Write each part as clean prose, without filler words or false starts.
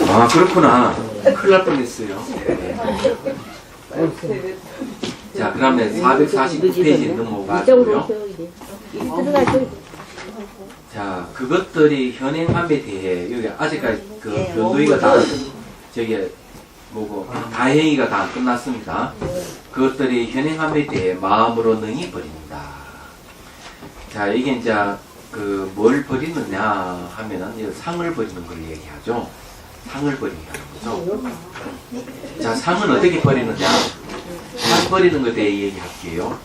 아, 그렇구나. 큰일 날 뻔했어요. 자, 그러면 449페이지 넘어가고요. 자, 그것들이 현행함에 대해 여기 아직까지 그 변도의가 다 저기 뭐고 다행이가 다 끝났습니다. 그것들이 현행함에 대해 마음으로 능히 버립니다. 자, 이게 이제 그 뭘 버리느냐 하면은 상을 버리는 걸 얘기하죠. 상을 버린다는 거죠. 자, 상은 어떻게 버리느냐? 상 버리는 것에 대해 얘기할게요.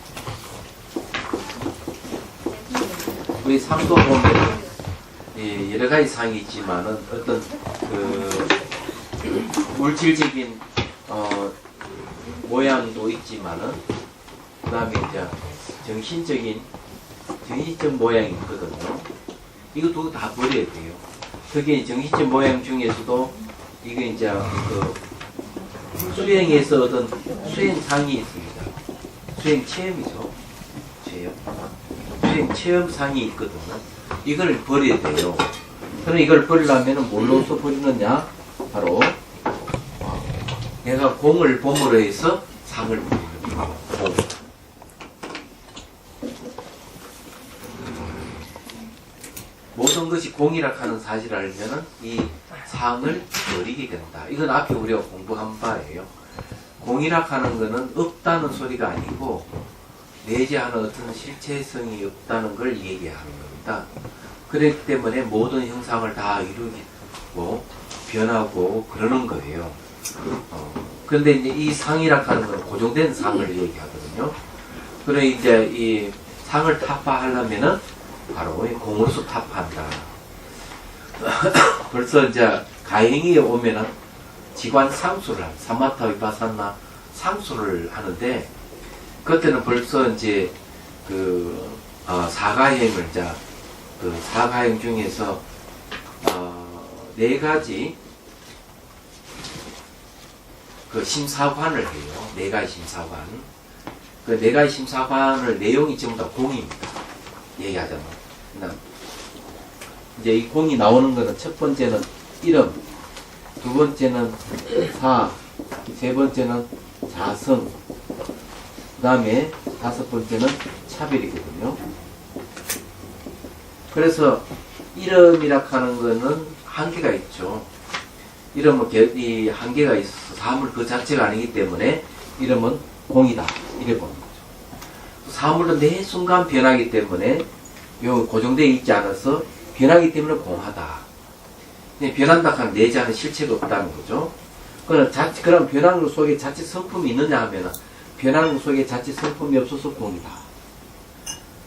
우리 상도 보면 여러 가지 상이 있지만은 어떤 그 물질적인 모양도 있지만은 그 다음에 이제 정신적 모양이 있거든요. 이것도 다 버려야 돼요. 특히 정신적 모양 중에서도 이게 이제 그 수행에서 얻은 수행상이 있습니다. 수행 체험이죠. 수행 체험상이 있거든요. 이걸 버려야 돼요. 그럼 이걸 버리려면 뭘로서 버리느냐? 바로 내가 공을 봄으로 해서 상을 버리는 거예요. 공. 모든 것이 공이라 하는 사실을 알면은 이 상을 버리게 된다. 이건 앞에 우리가 공부한 바예요. 공이라 하는 것은 없다는 소리가 아니고 내재하는 어떤 실체성이 없다는 걸 얘기하는 겁니다. 그렇기 때문에 모든 형상을 다 이루고 변하고 그러는 거예요. 그런데 이제 이 상이라 하는 건 고정된 상을 얘기하거든요. 그래 이제 이 상을 타파하려면은 바로 공으로서 타파한다. 벌써 이제 가행이 오면은 지관 상수를 사마타 위파산나 상수를 하는데 그때는 벌써 이제 그 사가행을 이제 그 사가행 중에서 네 가지 그 심사관을 해요. 네 가지 심사관. 그 네 가지 심사관을 내용이 전부 다 공입니다. 얘기하자면. 이제 이 공이 나오는 거는 첫 번째는 이름, 두 번째는 사, 세 번째는 자성, 그 다음에 다섯 번째는 차별이거든요. 그래서 이름이라 하는 거는 한계가 있죠. 이름은 이 한계가 있어서 사물 그 자체가 아니기 때문에 이름은 공이다. 이래 보는 거죠. 사물은 매 순간 변하기 때문에 요 고정되어 있지 않아서 변하기 때문에 공하다. 변한다 하는 내재하는 실체가 없다는 거죠. 그럼 변하는 것 속에 자체 성품이 있느냐 하면 변하는 것 속에 자체 성품이 없어서 공이다.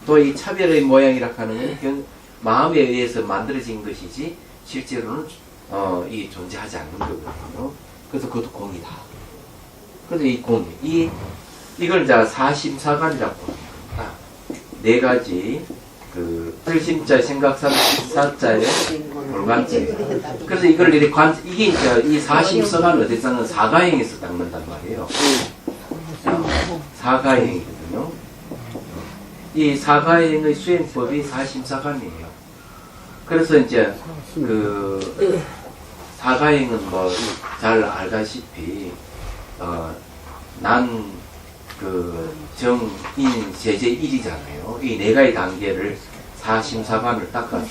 또 이 차별의 모양이라 하는 건 마음에 의해서 만들어진 것이지 실제로는 이 존재하지 않는 거거든요. 그래서 그것도 공이다. 그래서 이 공이 이걸 이제 사심사관이라고 합니다. 네 가지 그 설심자, 생각사, 사자의 돌관자. 그래서 이걸 이렇게 이게 이제 이 사심서가 어디서는 사가행에서 닦는단 말이에요. 사가행이거든요. 이 사가행의 수행법이 사심사관이에요. 그래서 이제 그 사가행은 뭐 잘 알다시피 난 그 정인 제재 1이잖아요. 이 네 가지 단계를 사심사관을 닦아서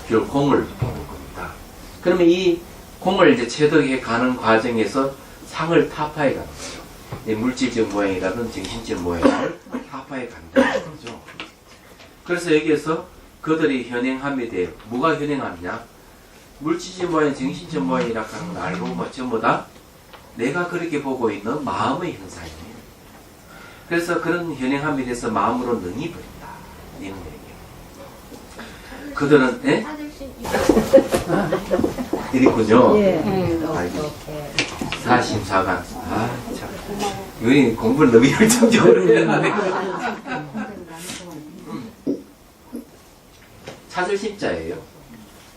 결국 공을 보는 겁니다. 그러면 이 공을 이제 체득해 가는 과정에서 상을 타파해 가는 거죠. 물질적 모양이라든 정신적 모양을 타파해 간다는 거죠. 그래서 여기에서 그들이 현행함에 대해 뭐가 현행하느냐? 물질적 모양, 정신적 모양이라 하는 걸 알고 뭐 전부 다 내가 그렇게 보고 있는 마음의 현상이에요. 그래서 그런 현행함에 대해서 마음으로 능히 버린다. 이런 얘기예요. 그들은 이랬군요. 사심사관. 아, 참. 우리 공부를 너무 열정적으로 해야 하네. 찾을 심자예요.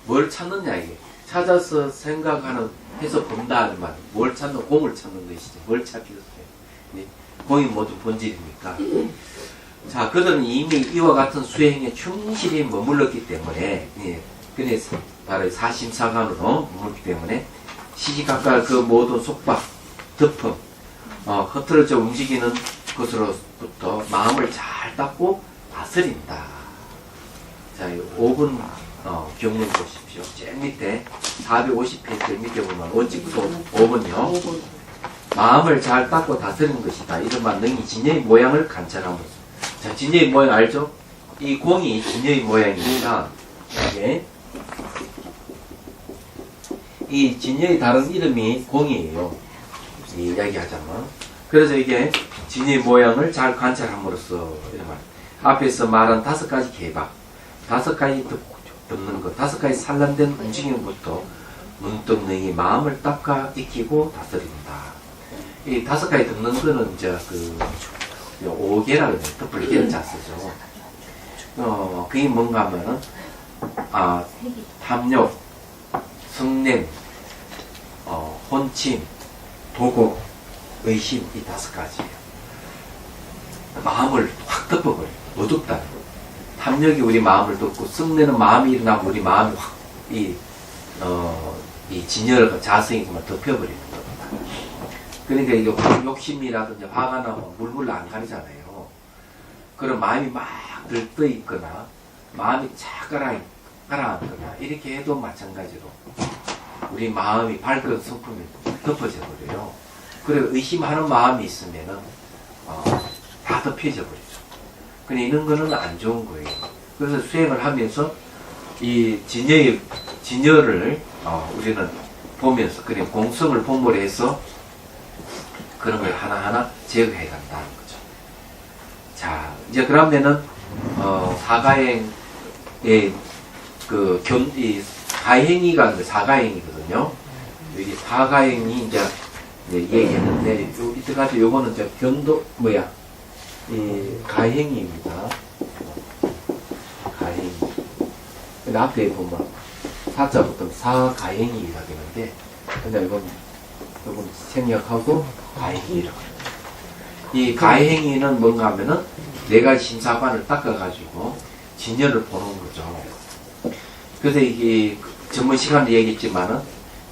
뭘 찾느냐 이게. 찾아서 생각하는 해서 본다 하는 말. 뭘 찾는 공을 찾는 것이죠. 뭘 찾겠어요. 공이 모두 본질이니까. 자, 그들은 이미 이와 같은 수행에 충실히 머물렀기 때문에, 그래서 바로 사심사관으로 머물기 때문에 시시각각 그 모든 속박, 덮음, 흐트러져 움직이는 것으로부터 마음을 잘 닦고 다스린다. 자, 5분 경문 보십시오. 제일 밑에 450페이지 밑에 보면 원칙도 5분요. 마음을 잘 닦고 다스리는 것이다. 이른바 능히 진여의 모양을 관찰하면서. 자, 진여의 모양 알죠? 이 공이 진여의 모양이니까 이게 이 진여의 다른 이름이 공이에요. 이 이야기하자면. 그래서 이게 진여의 모양을 잘 관찰함으로써 이런 말. 앞에서 말한 5가지 개박, 5가지 덮는 것, 5가지 산란된 움직임부터 문득 능히 마음을 닦아 익히고 다스린다. 이 5가지 덮는 거는 이제 그 5개라 그래요. 덮을 개를 잘 쓰죠. 그게 뭔가 하면은 탐욕, 성냄, 혼침, 도곡, 의심, 이 5가지예요. 마음을 확 덮어버려요. 어둡다는 거. 탐욕이 우리 마음을 덮고, 성냄은 마음이 일어나고 우리 마음이 확, 이 진열과 자성이 그만 덮여버리는 겁니다. 그러니까 이게 욕심이라든지 화가 나면 물불 안 가리잖아요. 그런 마음이 막 들떠 있거나, 마음이 착 가라앉거나, 이렇게 해도 마찬가지로 우리 마음이 밝은 성품이 덮어져 버려요. 그리고 의심하는 마음이 있으면은 다 덮여져 버리죠. 근데 이런 거는 안 좋은 거예요. 그래서 수행을 하면서 이 진여를 우리는 보면서 그냥 공성을 본물에 해서 그런 걸 하나하나 제거해 간다는 거죠. 자, 이제 그러면은 사가행의 이 가행이가 사가행이거든요. 여기 사가행이 이제 얘기했는데 이때까지 요거는 이제 이 가행입니다. 가행. 근데 앞에 보면 사자부터 사가행이라고 하는데 그냥 이건 생략하고 가행이라고 해요. 이 가행이는 뭔가 하면은 내가 심사관을 닦아가지고 진여를 보는 거죠. 그래서 이게 전문 시간에 얘기했지만은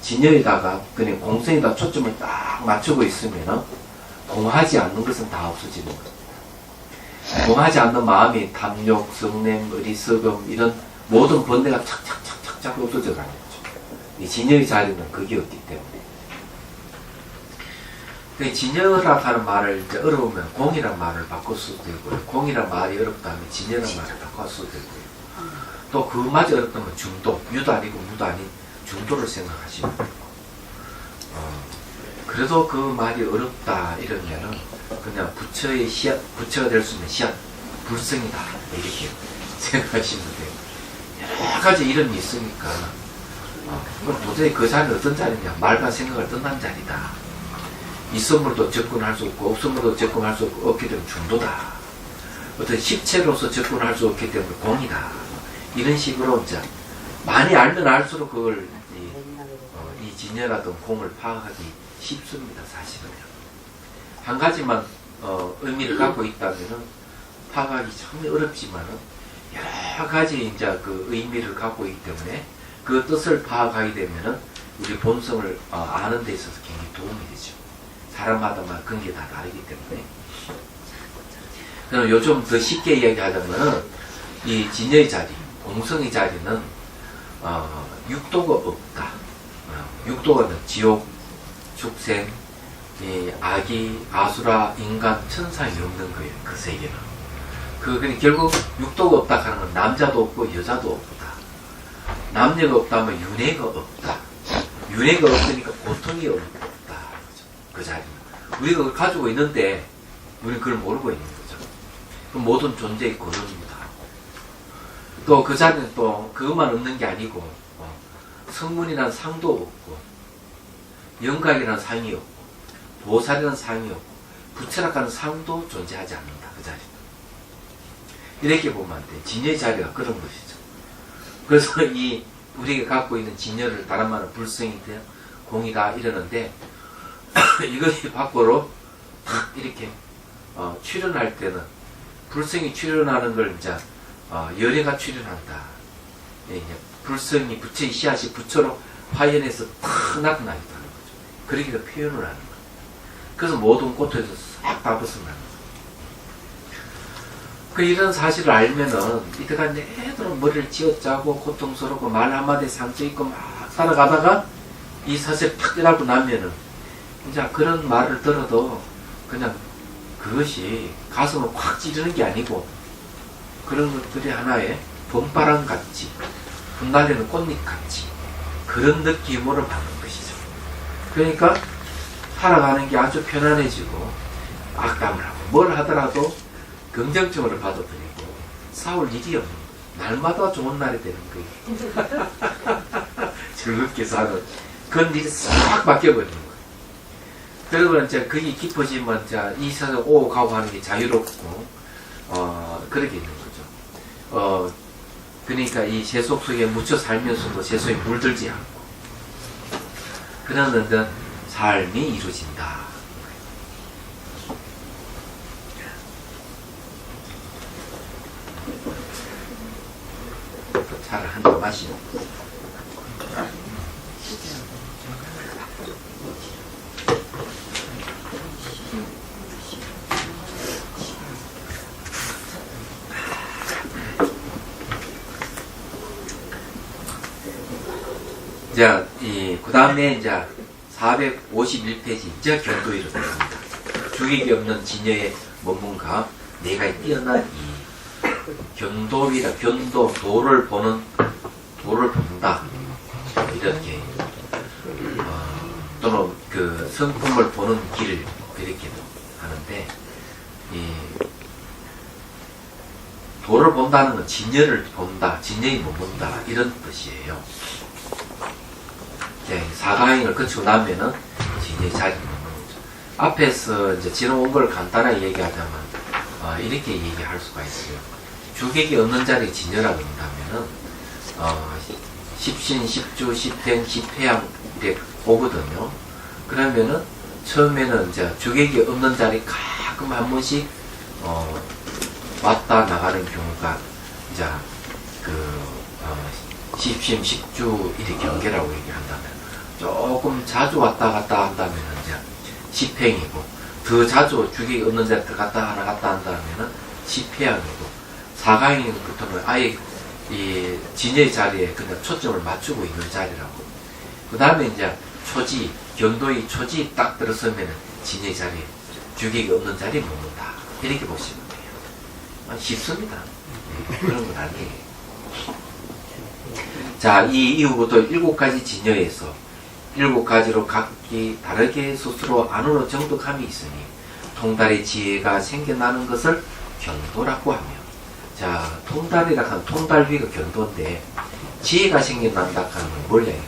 진여에다가 그냥 공성에다 초점을 딱 맞추고 있으면은 공하지 않는 것은 다 없어지는 겁니다. 공하지 않는 마음이 탐욕, 성냄, 어리석음 이런 모든 번뇌가 착착착착착 없어져 가는 거죠. 이 진여의 자리는 그게 없기 때문에. 그 진여라 하는 말을 이제 어려우면 공이란 말을 바꿀 수도 되고요. 공이란 말이 어렵다면 진여란 말을 바꿀 수도 되고요. 또 그마저 어렵다면 중도, 유도 아니고 무도 아닌 중도를 생각하시면 되고. 그래도 그 말이 어렵다 이러면은 그냥 부처가 될 수 있는 씨앗, 불성이다 이렇게 생각하시면 돼요. 여러 가지 이름이 있으니까 그럼 도저히 그 자리는 어떤 자리냐, 말과 생각을 떠난 자리다. 있음으로도 접근할 수 없고 없음으로도 접근할 수 없기 때문에 중도다. 어떤 식체로서 접근할 수 없기 때문에 공이다. 이런 식으로 이제 많이 알면 알수록 그걸 이 진여라든 공을 파악하기 쉽습니다. 사실은 한 가지만 의미를 갖고 있다면은 파악하기 참 어렵지만은 여러 가지 이제 그 의미를 갖고 있기 때문에 그 뜻을 파악하게 되면은 우리 본성을 아는 데 있어서 굉장히 도움이 되죠. 사람마다만 그런 게 다 다르기 때문에. 그럼 요즘 더 쉽게 이야기하자면은 이 진여의 자리, 공성의 자리는 육도가 없다. 육도가 지옥, 축생, 아기, 아수라, 인간, 천상이 없는 거예요. 그 세계는. 그러니 결국 육도가 없다 하는 건 남자도 없고 여자도 없다. 남녀가 없다면 윤회가 없다. 윤회가 없으니까 고통이 없다. 그 자리는. 우리가 그걸 가지고 있는데 우리는 그걸 모르고 있는 거죠. 그 모든 존재의 근원입니다. 또 그 자리는 또 그것만 없는 게 아니고 성문이라는 상도 없고 영각이라는 상이 없고 보살이라는 상이 없고 부처라는 상도 존재하지 않는다. 그 자리는. 이렇게 보면 안 돼. 진여의 자리가 그런 것이죠. 그래서 이 우리가 갖고 있는 진여를 다른 말은 불성이다, 공이다 이러는데 이것이 밖으로 탁 이렇게 출현할 때는 불성이 출현하는 걸 이제 열애가 출현한다. 불성이 부처의 씨앗이 부처로 파연에서 탁 나타나겠다는 거죠. 그렇게 표현을 하는 거예요. 그래서 모든 꽃에서 싹 다 벗어나는 거예요. 이런 사실을 알면은 이때가 내도록 머리를 쥐어짜고 고통스럽고 말 한마디에 상처 있고 막 살아가다가 이 사실을 탁 깨닫고 나면은 이제 그런 말을 들어도 그냥 그것이 가슴을 콱 찌르는 게 아니고 그런 것들이 하나의 봄바람 같이 흩날리는 꽃잎 같이 그런 느낌으로 받는 것이죠. 그러니까 살아가는 게 아주 편안해지고 악담을 하고 뭘 하더라도 긍정적으로 받아들이고 싸울 일이 없는 거예요. 날마다 좋은 날이 되는 거예요. 즐겁게 사는 그런 일이 싹 바뀌어버리는 거예요. 그리고 이제 그게 깊어지면 이제 이 세상 오고 가고 하는 게 자유롭고 그렇게 있는 거죠. 그러니까 이 세속 속에 묻혀 살면서도 세속에 물들지 않고 그러는 데 삶이 이루어진다. 차를 한 잔 마시고. 자, 그 다음에 이제 451페이지, 이제 견도위로 들어갑니다. 주객이 없는 진여의 문문과 내가 뛰어난 이 견도위라, 도를 본다. 이렇게, 또는 그 성품을 보는 길, 이렇게도 하는데, 도를 본다는 건 진여를 본다, 진여의 문문다, 이런 뜻이에요. 사가행을 거치고 나면은 진여의 자리를 묻는 거죠. 앞에서 이제 지나온 걸 간단하게 얘기하자면 이렇게 얘기할 수가 있어요. 주객이 없는 자리에 진여라고 한다면은 십신, 십주, 십행, 십회양 이렇게 오거든요. 그러면은 처음에는 이제 주객이 없는 자리 가끔 한 번씩 왔다 나가는 경우가 이제 십심, 십주 이렇게 연계라고 얘기한다면 조금 자주 왔다 갔다 한다면 이제 십행이고 더 자주 주객이 없는 자리에 갔다 한다면은 십회양이고 사가행부터는 아예 이 진여의 자리에 그냥 초점을 맞추고 있는 자리라고. 그 다음에 이제 초지, 견도의 초지 딱 들어서면은 진여의 자리에 주객이 없는 자리에 묻는다. 이렇게 보시면 돼요. 쉽습니다. 그런 건 아니에요. 자, 이 이후부터 7가지 진여에서 7가지로 각기 다르게 스스로 안으로 정독함이 있으니 통달의 지혜가 생겨나는 것을 견도라고 하며, 자, 통달이라 하는 통달휘가 견도인데 지혜가 생겨난다 하는 건 몰라요.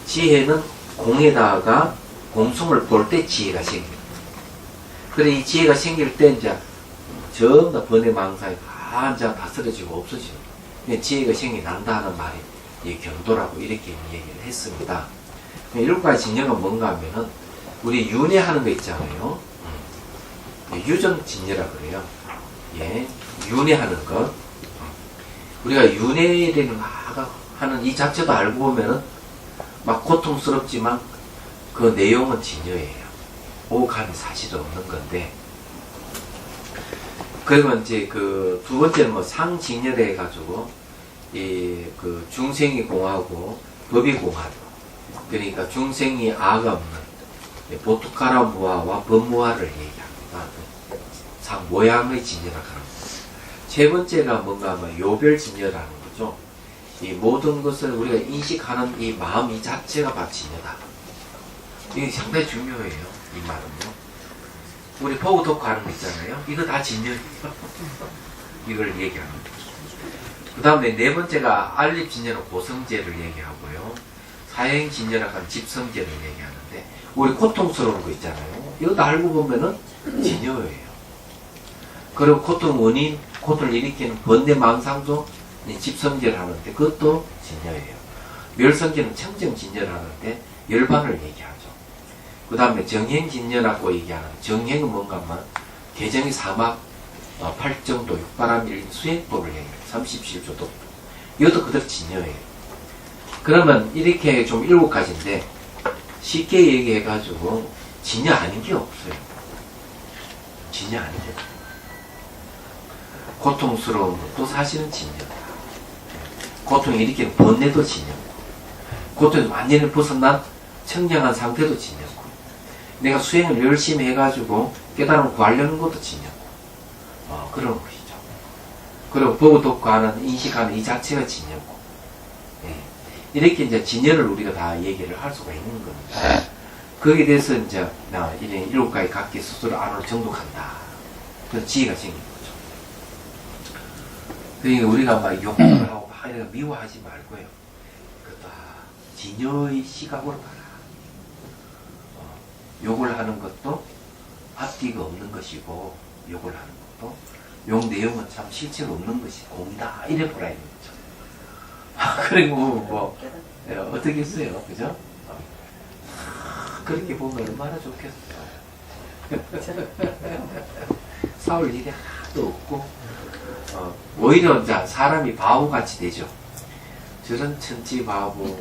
지혜는 공에다가 공성을 볼 때 지혜가 생겨요. 그래 이 지혜가 생길 때 이제 전부 다 번외망상이 다 쓰러지고 없어지죠. 지혜가 생겨난다 하는 말이 이 견도라고 이렇게 얘기를 했습니다. 7가지 진여가 뭔가 하면은 우리 윤회하는 거 있잖아요. 유정진여라 그래요. 예, 윤회하는 것. 우리가 윤회라는 하는 이 자체도 알고 보면은 막 고통스럽지만 그 내용은 진여예요. 오감이 사실은 없는 건데. 그리고 이제 그 두 번째는 뭐 상진여래 해가지고 그 중생이 공하고 법이 공하고, 그러니까 중생이 아가 없는 보투카라 무아와 법무아를 얘기합니다. 상 모양의 진여라고 하는 거죠. 세 번째가 뭔가 하면 요별 진여라는 거죠. 이 모든 것을 우리가 인식하는 이 마음 이 자체가 다 진여다. 이게 상당히 중요해요. 이 말은요. 우리 보고 듣고 하는 거 있잖아요. 이거 다 진여예요. 이걸 얘기하는 거죠. 그 다음에 네 번째가 알립진여는 고성제를 얘기하고요. 사행진여라고 하는 집성제를 얘기하는데, 우리 고통스러운 거 있잖아요. 이것도 알고 보면은 진여예요. 그리고 고통 원인, 고통을 일으키는 번뇌망상도 집성제를 하는데 그것도 진여예요. 멸성제는 청정진여를 하는데 열반을 얘기하죠. 그 다음에 정행진여라고 얘기하는, 정행은 뭔가 하면 개정의 사막 8정도 육바람 일인 수행법을 얘기해요. 37조도. 이것도 그대로 진여예요. 그러면 이렇게 좀 7가지인데 쉽게 얘기해가지고 진여 아닌 게 없어요. 진여 아닌 게 없어요. 고통스러운 것도 사실은 진여다. 고통이 이렇게 번뇌도 진여고, 고통에서 완전히 벗어난 청량한 상태도 진여고, 내가 수행을 열심히 해가지고 깨달음을 구하려는 것도 진여고, 그런 것이죠. 그리고 보고 듣고 하는, 인식하는 이 자체가 진여고, 예. 이렇게 이제 진여를 우리가 다 얘기를 할 수가 있는 겁니다. 거기에 대해서 이제, 이런 7가지 각기 스스로 안으로 정독한다. 그런 지혜가 생긴 거죠. 그러니까 우리가 막 욕을 하고 막 이렇게 미워하지 말고요. 그다 진여의 시각으로 봐라. 욕을 하는 것도 앞뒤가 없는 것이고, 욕을 하는 것도 욕 내용은 참 실체가 없는 것이 공이다. 이래 보라 이런 거죠. 그리고 뭐 어떻게 했어요, 그죠? 그렇게 보면 얼마나 좋겠어요. 싸울 일이 하나도 없고, 오히려 이제 사람이 바보같이 되죠. 저런 천지 바보,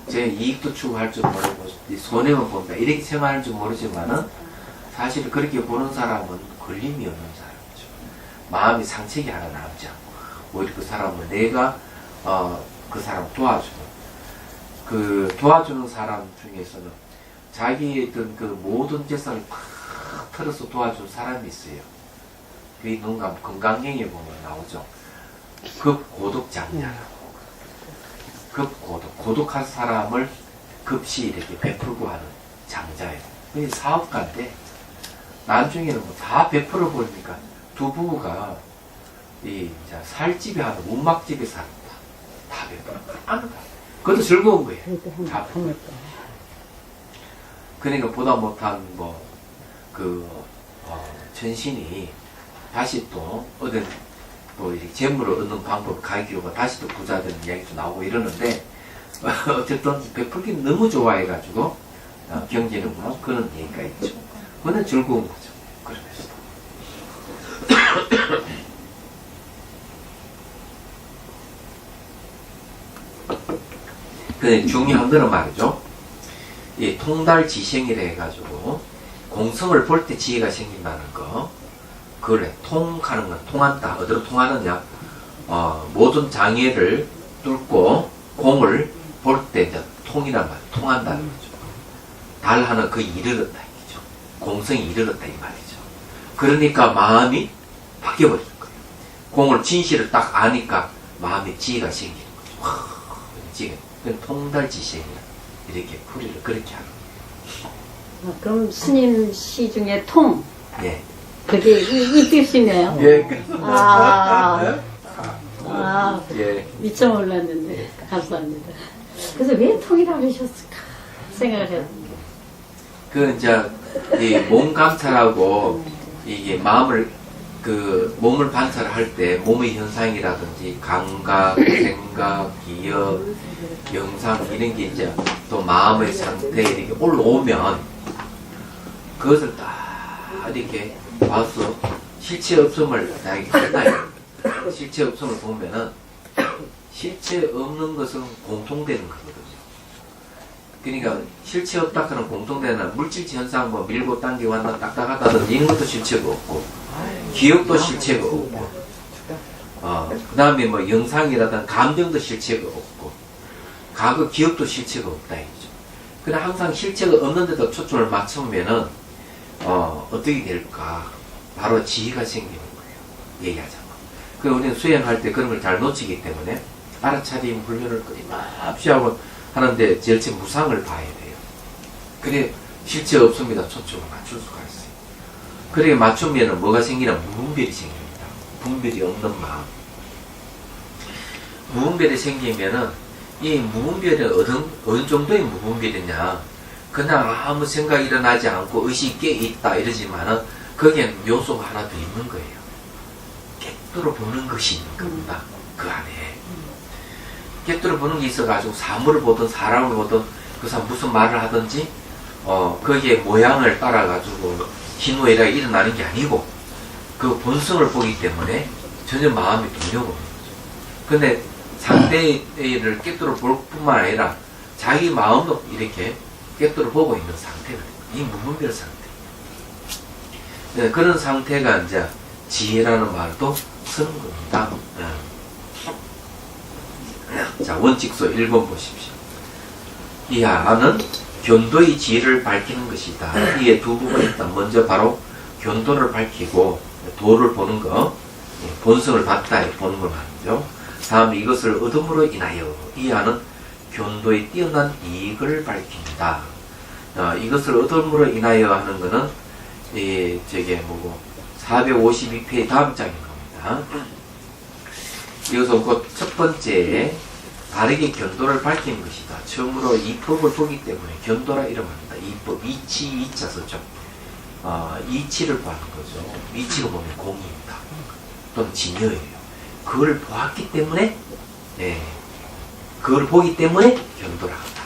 제 이익도 추구할 줄 모르고 손해만 본다 이렇게 생각할 줄 모르지만은 사실 그렇게 보는 사람은 걸림이 없는 사람이죠. 마음이 상책이 하나 남지 않고, 오히려 그 사람은 내가 그 사람 도와주는 사람 중에서는 자기의 어떤 그 모든 재산을 팍 털어서 도와준 사람이 있어요. 그게 누군가 건강경에 보면 나오죠. 급고독장자라고. 고독한 사람을 급시 이렇게 베풀고 하는 장자예요. 그게 사업가인데, 나중에는 뭐 다 베풀어 버리니까 두 부부가 살집에 하는 운막집에 살았다. 다 베풀어. 그것도 즐거운 거예요. 다 베풀어. 그러니까 보다 못한 전신이 다시 또 이렇게 재물을 얻는 방법을 가르치고 다시 또 부자 되는 이야기도 나오고 이러는데, 어쨌든 베풀기 너무 좋아해가지고 경제는구나 그런 얘기가 있죠. 그건 즐거운 거죠. 그러면서 근데 중요한 거는 말이죠. 이 통달지생이라 해가지고 공성을 볼 때 지혜가 생긴다는 거. 그래, 통하는 건 통한다. 어디로 통하느냐? 모든 장애를 뚫고 공을 볼 때 이제 통이란 말, 통한다는 거죠. 달하는 그 이르렀다 이거죠. 공성이 이르렀다 이 말이죠. 그러니까 마음이 바뀌어버리는 거예요. 공을 진실을 딱 아니까 마음에 지혜가 생기는 거죠. 지혜. 그건 통달지생이야. 이렇게 풀이를 그렇게 하는 거예요. 그럼 스님 시 중에 통. 예. 그게 이 뜻이네요. 예. 예. 미처 몰랐는데 감사합니다. 그래서 왜 통이라고 하셨을까 생각을 했는데. 그 이제 이 몸 감찰하고 이게 몸을 관찰할 때 몸의 현상이라든지 감각, 생각, 기억, 영상 이런 게 이제 또 마음의 상태에 이렇게 올라오면 그것을 딱 이렇게 봐서 실체 없음을 나타나요. 실체 없음을 보면은 실체 없는 것은 공통되는 거거든요. 그러니까 실체 없다 그러면 공통되는 물질지 현상 뭐 밀고 당기고 한다 딱딱하다든 이런 것도 실체가 없고, 기억도 실체가 없고, 그 다음에 뭐 영상이라든 감정도 실체가 없고, 과거 기억도 실체가 없다 이거죠. 그래 항상 실체가 없는데도 초점을 맞추면은 어떻게 될까? 바로 지혜가 생기는 거예요. 얘기하자면. 그 우리는 수행할 때 그런 걸 잘 놓치기 때문에 알아차림 훈련을 끊임없이 하고 하는데 절체 무상을 봐야 돼요. 그래 실체 없습니다. 초점을 맞출 수가 있어요. 그래 맞추면은 뭐가 생기나? 무분별이 생깁니다. 분별이 없는 마음. 무분별이 생기면은 이 무분별이 어느 정도의 무분별이냐? 그냥 아무 생각이 일어나지 않고 의식이 깨 있다 이러지만은 거기엔 요소가 하나 더 있는 거예요. 깨뚫어 보는 것이 있는 겁니다. 그 안에. 깨뚫어 보는 게 있어가지고 사물을 보든 사람을 보든 그 사람 무슨 말을 하든지 거기에 모양을 따라가지고 희노애락이 일어나는 게 아니고 그 본성을 보기 때문에 전혀 마음이 동요가 없는 거죠. 근데 상대를 깨뜨려 볼 뿐만 아니라 자기 마음도 이렇게 깨뜨려 보고 있는 상태거든요. 이 무분별 상태. 네, 그런 상태가 이제 지혜라는 말도 쓰는 겁니다. 자, 원칙소 1번 보십시오. 이하는 견도의 지혜를 밝히는 것이다. 이에 두 부분이 있다. 먼저 바로 견도를 밝히고 도를 보는 거, 본성을 봤다 보는 걸 말이죠. 다음에 이것을 얻음으로 인하여 이하는 견도의 뛰어난 이익을 밝힙니다. 이것을 얻음으로 인하여 하는 거는 저게 뭐고 452페이지 다음 장인 겁니다. 이것은 곧 첫 번째 바르게 견도를 밝히는 것이다. 처음으로 이 법을 보기 때문에 견도라 이름합니다. 이 법, 이치, 이자 썼죠. 이치를 보는 거죠. 이치가 보면 공입니다. 또는 진여예요. 그걸 보았기 때문에, 그걸 보기 때문에 견도라 한다.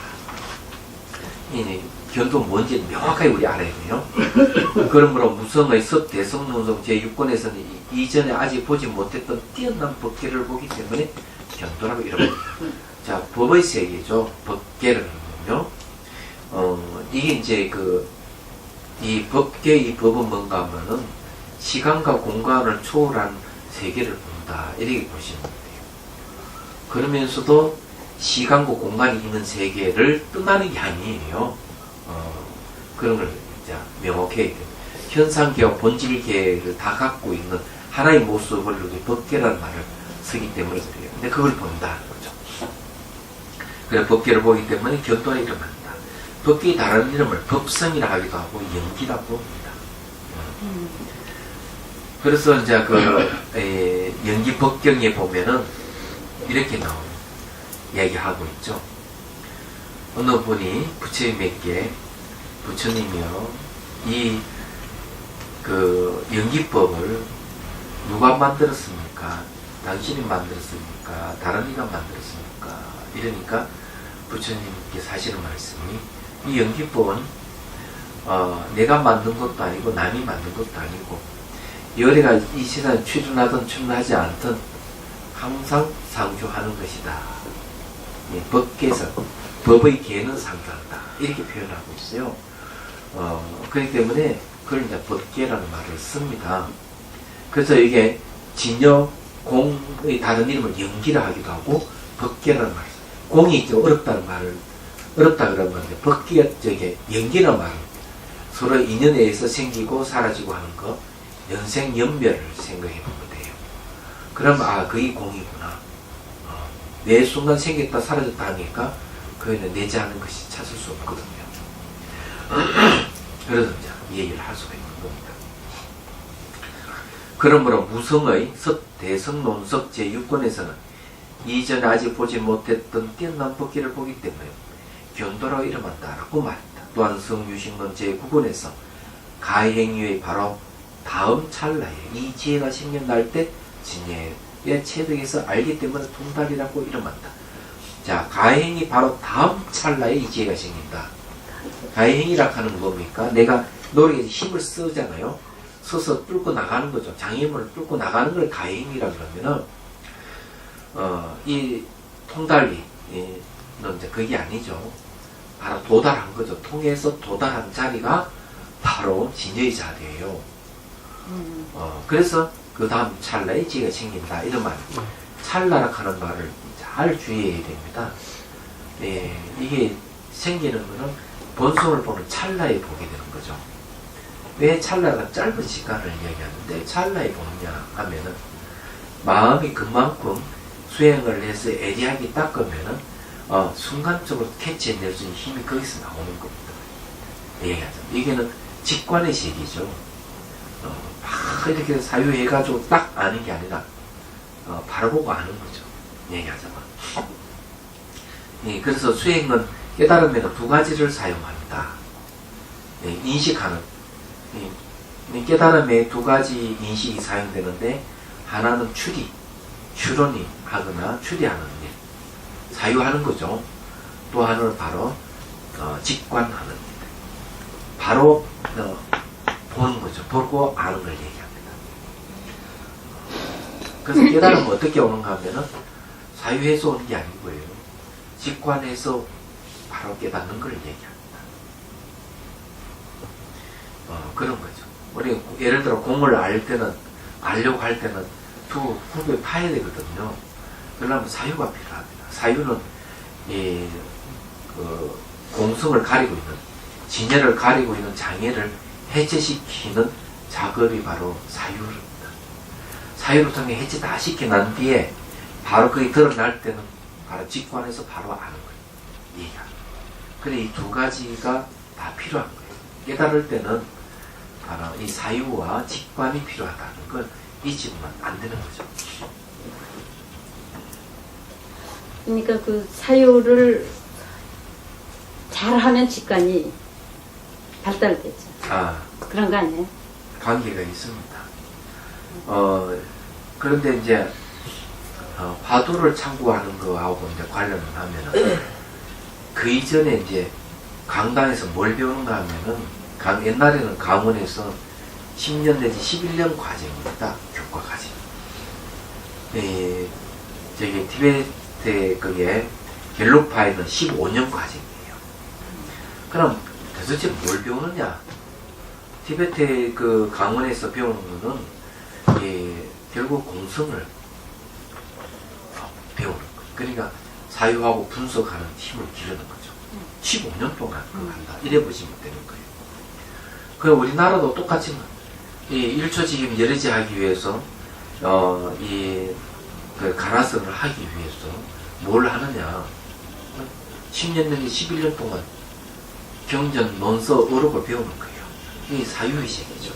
견도는 뭔지 명확하게 우리 알아야 돼요. 그러므로 무성의 섭대성론성 제6권에서는 이전에 아직 보지 못했던 뛰어난 법계를 보기 때문에 견도라고 이럽니다. 자, 법의 세계죠. 법계를 하면요. 이게 이제 이 법계, 이 법은 뭔가 하면은 시간과 공간을 초월한 세계를 본다. 이렇게 보시면 돼요. 그러면서도 시간과 공간이 있는 세계를 떠나는 게 아니에요. 그런 걸 이제 명확해야 돼요. 현상계와 본질계를 다 갖고 있는 하나의 모습을 우리 법계라는 말을 쓰기 때문에 그래요. 근데 그걸 본다. 그렇죠. 그래서 법계를 보기 때문에 견도라 이름합니다. 법계의 다른 이름을 법성이라 하기도 하고 연기라고 합니다. 그래서 이제 연기 법경에 보면은 이렇게 나오는 얘기하고 있죠. 어느 분이 부처님에게 부처님이요, 이 연기법을 누가 만들었습니까? 당신이 만들었습니까? 다른 이가 만들었습니까? 이러니까 부처님께서 하시는 말씀이 이 연기법은 내가 만든 것도 아니고 남이 만든 것도 아니고 열애가 이 세상에 출현하든 출현하지 않든 항상 상주하는 것이다. 법계에서 법의 계는 상주한다. 이렇게 표현하고 있어요. 그렇기 때문에 그걸 이제 법계라는 말을 씁니다. 그래서 이게 진여, 공의 다른 이름을 연기라 하기도 하고 법계라는 말을 써요. 공이 좀 어렵다 그러면 법계가 저게 연기라는 말은 서로 인연에 의해서 생기고 사라지고 하는 거, 연생연멸을 생각해 보면 돼요. 그럼 그게 공이구나. 매 순간 생겼다 사라졌다 하니까 그거는 내재하는 것이 찾을 수 없거든요. 그래서 이제 이 얘기를 할 수가 있는 겁니다. 그러므로 무성의 대성론석 제6권에서는 이전에 아직 보지 못했던 뛰어난 법계를 보기 때문에 견도라고 이름한다라고 말했다. 또한 성유식론 제9권에서 가행위의 바로 다음 찰나에 이 지혜가 생겨날 때 진예의 체득에서 알기 때문에 통달이라고 이름한다. 자, 가행이 바로 다음 찰나에 이 지혜가 생긴다. 가행이라 하는 건 뭡니까? 내가 노력에 힘을 쓰잖아요. 서서 뚫고 나가는 거죠. 장애물을 뚫고 나가는 걸 가행이라 그러면은 이 통달이 이제 그게 아니죠. 바로 도달한 거죠. 통해서 도달한 자리가 바로 진여의 자리예요. 그래서 그 다음 찰나에 지혜가 생긴다. 이런 말. 찰나라 하는 말을 잘 주의해야 됩니다. 이게 생기는 거는 본성을 보는 찰나에 보게 되는 거죠. 왜 찰나가 짧은 시간을 얘기하는데 찰나에 보느냐 하면은 마음이 그만큼 수행을 해서 애리하게 닦으면은 순간적으로 캐치해낼 수 있는 힘이 거기서 나오는 겁니다. 얘기하죠. 이게는 직관의 세계죠. 막 이렇게 사유해가지고 딱 아는 게 아니라 바로 보고 아는 거죠. 얘기하자면. 그래서 수행은 깨달으면 두 가지를 사용한다. 인식하는. 깨달음에 두 가지 인식이 사용되는데 하나는 추론이 하거나 추리하는 일, 사유하는 거죠. 또 하나는 바로 직관하는 일. 바로 보는 거죠. 보고 아는 걸 얘기합니다. 그래서 깨달음은 어떻게 오는가 하면은 사유해서 오는 게 아니고요. 직관해서 바로 깨닫는 걸 얘기합니다. 그런 거죠. 우리 예를 들어 공을 알려고 할 때는 두 후배 파야 되거든요. 그러려면 사유가 필요합니다. 사유는 공성을 가리고 있는, 진열을 가리고 있는 장애를 해체시키는 작업이 바로 사유입니다. 사유를 통해 해체 다 시켜 난 뒤에 바로 그게 드러날 때는 바로 직관해서 바로 아는 거예요. 얘기합니다. 그래 이 두 가지가 다 필요한 거예요. 깨달을 때는 바로 이 사유와 직관이 필요하다는 걸 잊으면 안 되는 거죠. 그러니까 그 사유를 잘하면 직관이 발달되죠. 그런 거 아니에요? 관계가 있습니다. 그런데 이제 화두를 참고하는 거하고 이제 관련을 하면은 그 이전에 이제 강당에서 뭘 배우는가 하면은 옛날에는 강원에서 10년 내지 11년 과정입니다. 교과 과정. 저기 티베트 그게 갤로파에는 15년 과정이에요. 그럼 도대체 뭘 배우느냐? 티베트 그 강원에서 배우는 거는 결국 공성을 배우는 거. 그러니까 사유하고 분석하는 힘을 기르는 거죠. 15년 동안 그거 한다. 이래 보시면 되는 거예요. 그 우리나라도 똑같지만 이 1초 지금 열애지 하기 위해서 그 가나성을 하기 위해서 뭘 하느냐? 10년 내지 11년 동안 경전, 논서, 어록을 배우는 거예요. 이 사유의식이죠.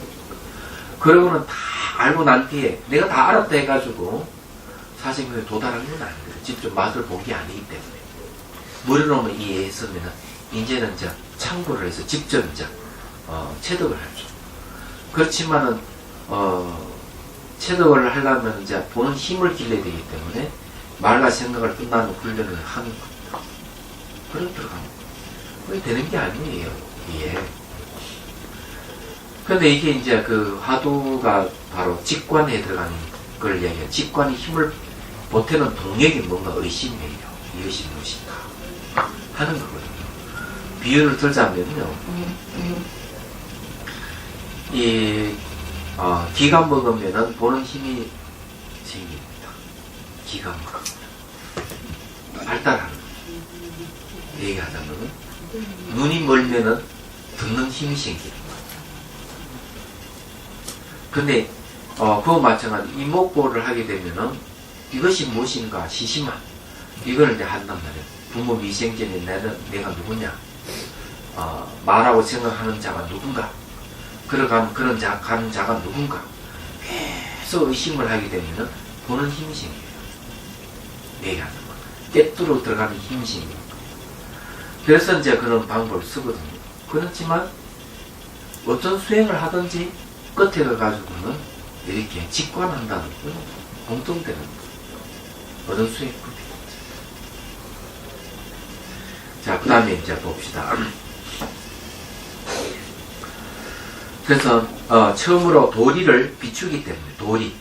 그러고는 다 알고 난 뒤에 내가 다 알았다 해가지고 사실 그에 도달하는 건 아니거든요. 직접 맛을 본 게 아니기 때문에. 머리로만 이해했으면 이제는 이제 참고를 해서 직접 이제 체득을 하죠. 그렇지만은 체득을 하려면 이제 보는 힘을 길러야 되기 때문에 말과 생각을 끝나는 훈련을 하는 거죠. 그런 들어갑니다. 그게 되는 게 아니에요. 이게. 근데 이게 이제 그 화두가 바로 직관에 들어가는 걸 얘기해요. 직관이 힘을 보태는 동력이 뭔가 의심이에요. 이것이 무엇인가 하는 거거든요. 비유를 들자면요. 기가 먹으면은 보는 힘이 생깁니다. 기가 먹으면 발달하는 거죠. 얘기하자면은 눈이 멀면은 듣는 힘이 생기는 거예요. 근데 그거 마찬가지 이목고를 하게 되면은 이것이 무엇인가 시시만 이걸 이제 한단 말이에요. 부모 미생전에 내가 누구냐, 말하고 생각하는 자가 누군가, 그러가면 그런 가는 자가 누군가 계속 의심을 하게 되면은 보는 힘이 생겨요. 얘기하는 거 깨뚫어 들어가는 힘이 생겨요. 그래서 이제 그런 방법을 쓰거든요. 그렇지만 어떤 수행을 하든지 끝에 가가지고는 이렇게 직관한다는 건 공통되는 거예요. 어떤 수행 급이든지. 자, 그 다음에 이제 봅시다. 그래서 처음으로 도리를 비추기 때문에 도리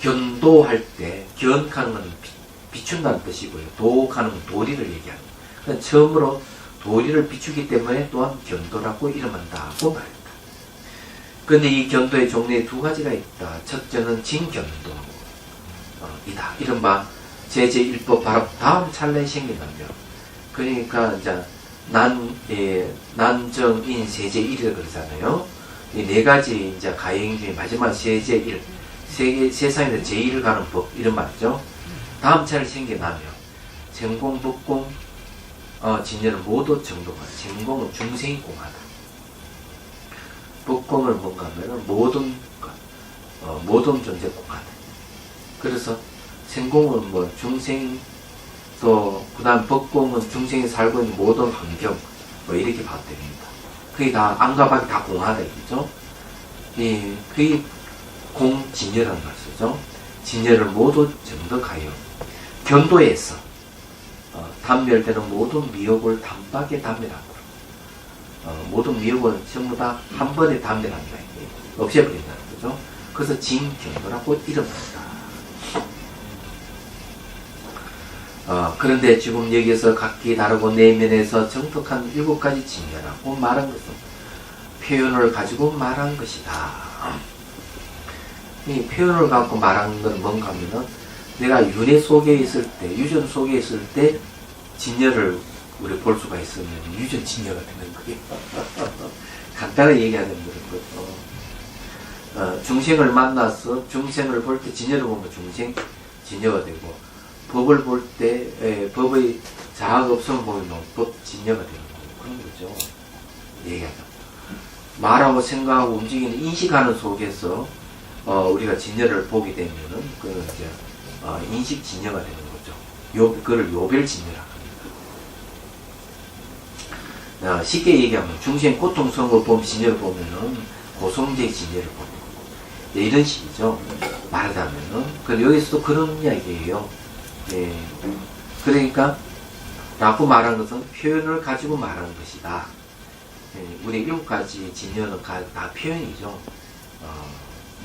견도할 때 견하는 건 비춘다는 뜻이고요. 도하는 건 도리를 얘기합니다. 그러니까 처음으로 도리를 비추기 때문에 또한 견도라고 이름한다고 말합니다. 그런데 이 견도의 종류에 두 가지가 있다. 첫째는 진견도 이다. 이른바 제제1법 바로 다음 찰나에 생긴다며. 그러니까 이제 난정인 세제1이라고 그러잖아요. 이 네 가지 이제 가행 중에 마지막 세제1, 세상에서 제1을 가는 법 이런 말이죠. 다음 차례 생겨나며 전공, 법공, 진열은 모두 정도가. 전공은 중생이 공하다. 법공을 뭔가 하면은 모든 존재 공하다. 그래서 생공은 뭐 중생 또 그다음 법공은 중생이 살고 있는 모든 환경 뭐 이렇게 봐도 됩니다. 그게 다 안가박이 다 공하다 이거죠. 그게 공진열이라는 걸 쓰죠. 진열을 모두 정덕하여 견도해서 단멸되는 모든 미혹을 단박에 단멸하고 모든 미혹은 전부 다 한 번에 단멸한다. 없애버린다는 거죠. 그래서 진견도라고 이름한다. 그런데 지금 여기서 각기 다르고 내면에서 정독한 7가지 진여라고 말한 것은 표현을 가지고 말한 것이다. 이 표현을 갖고 말한 건 뭔가 하면은 내가 윤회 속에 있을 때, 유전 속에 있을 때 진여를 우리 볼 수가 있으면 유전 진여가 되는 거예요. 간단하게 얘기하는 그런 거죠. 중생을 만나서 중생을 볼 때 진여를 보면 중생 진여가 되고, 법을 볼 때 법의 자아가 없으면 보면 법 진여가 되는 거고, 그런 거죠. 얘기하자. 말하고 생각하고 움직이는 인식하는 속에서 우리가 진여를 보게 되면은 그 이제 인식 진여가 되는 거죠. 그걸 요별 진여라고 합니다. 쉽게 얘기하면 중생 고통스러운 걸 보면 진여를 보면은 고성제 진여를 보는 거고, 네, 이런 식이죠. 말하자면은. 그럼 여기서도 그런 이야기예요. 예. 그러니까 라고 말한 것은 표현을 가지고 말하는 것이다. 예. 우리 7가지 진여는 다 표현이죠.